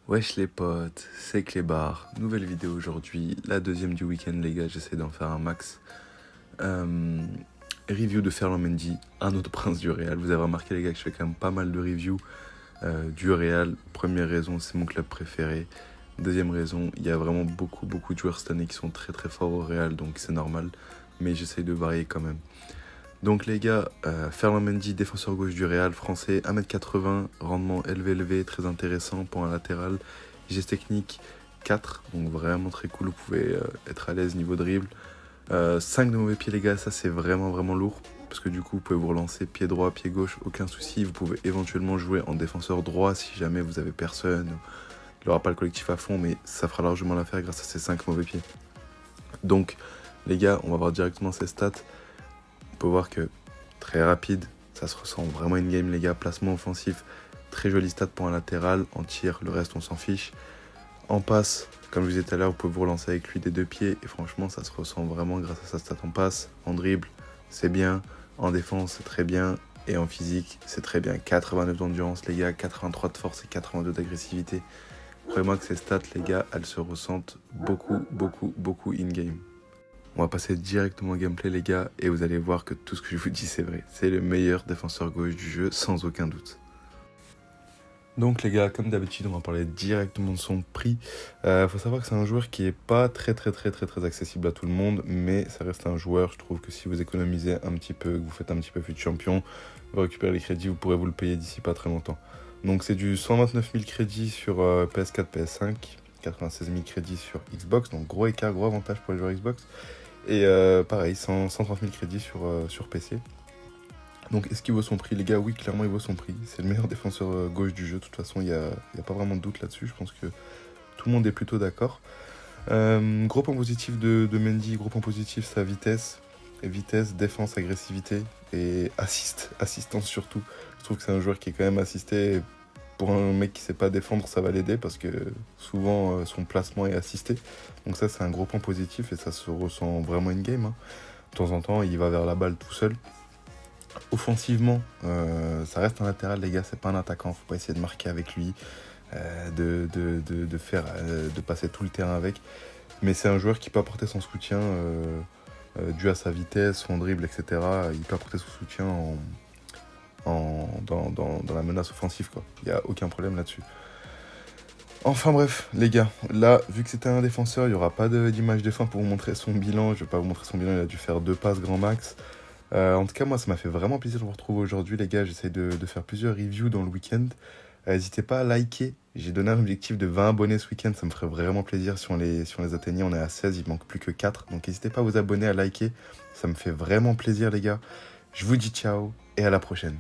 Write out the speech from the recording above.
Wesh les potes, c'est Clébar, nouvelle vidéo aujourd'hui, la deuxième du week-end les gars, j'essaie d'en faire un max. Review de Ferland Mendy, un autre prince du Real. Vous avez remarqué les gars que je fais quand même pas mal de reviews du Real. Première raison, c'est mon club préféré. Deuxième raison, il y a vraiment beaucoup de joueurs cette année qui sont très forts au Real, donc c'est normal. Mais j'essaie de varier quand même. Donc les gars, Ferland Mendy, défenseur gauche du Real, français, 1m80, rendement élevé, très intéressant pour un latéral. Geste technique 4, donc vraiment très cool, vous pouvez être à l'aise niveau dribble. 5 de mauvais pieds les gars, ça c'est vraiment lourd. Parce que du coup vous pouvez vous relancer pied droit, pied gauche, aucun souci. Vous pouvez éventuellement jouer en défenseur droit si jamais vous avez personne. Il n'aura pas le collectif à fond, mais ça fera largement l'affaire grâce à ces 5 mauvais pieds. Donc les gars, on va voir directement ses stats. On peut voir que très rapide, ça se ressent vraiment in-game les gars, placement offensif, très joli stat pour un latéral, en tir, le reste on s'en fiche. En passe, comme je vous disais tout à l'heure, vous pouvez vous relancer avec lui des deux pieds et franchement ça se ressent vraiment grâce à sa stat en passe. En dribble, c'est bien, en défense c'est très bien et en physique c'est très bien. 89 d'endurance les gars, 83 de force et 82 d'agressivité. Croyez-moi que ces stats les gars, elles se ressentent beaucoup in-game. On va passer directement au gameplay les gars et vous allez voir que tout ce que je vous dis c'est vrai. C'est le meilleur défenseur gauche du jeu sans aucun doute. Donc les gars, comme d'habitude, on va parler directement de son prix. Faut savoir que c'est un joueur qui est pas très accessible à tout le monde, mais ça reste un joueur, je trouve que si vous économisez un petit peu, que vous faites un petit peu fut champion, vous récupérez les crédits, vous pourrez vous le payer d'ici pas très longtemps. Donc c'est du 129 000 crédits sur PS4, PS5, 96 000 crédits sur Xbox, donc gros écart, gros avantage pour les joueurs Xbox. Et pareil, 130 000 crédits sur PC. Donc est-ce qu'il vaut son prix les gars? Oui, clairement il vaut son prix. C'est le meilleur défenseur gauche du jeu. De toute façon, il n'y a pas vraiment de doute là-dessus. Je pense que tout le monde est plutôt d'accord. Gros point positif de Mendy, gros point positif, sa vitesse. Vitesse, défense, agressivité et assistance surtout. Je trouve que c'est un joueur qui est quand même assisté. Et pour un mec qui sait pas défendre, ça va l'aider parce que souvent son placement est assisté. Donc ça c'est un gros point positif et ça se ressent vraiment in-game. Hein. De temps en temps, il va vers la balle tout seul. Offensivement, ça reste un latéral, les gars, c'est pas un attaquant. Faut pas essayer de marquer avec lui, de passer tout le terrain avec. Mais c'est un joueur qui peut apporter son soutien dû à sa vitesse, son dribble, etc. Il peut apporter son soutien dans la menace offensive, quoi. Il n'y a aucun problème là-dessus. Enfin bref, les gars, là, vu que c'était un défenseur, il n'y aura pas d'image de fin pour vous montrer son bilan. Je vais pas vous montrer son bilan, il a dû faire 2 passes grand max. En tout cas, moi, ça m'a fait vraiment plaisir de vous retrouver aujourd'hui, les gars. J'essaie de faire plusieurs reviews dans le week-end. N'hésitez pas à liker. J'ai donné un objectif de 20 abonnés ce week-end. Ça me ferait vraiment plaisir si on les atteignait. On est à 16, il manque plus que 4. Donc n'hésitez pas à vous abonner, à liker. Ça me fait vraiment plaisir, les gars. Je vous dis ciao et à la prochaine.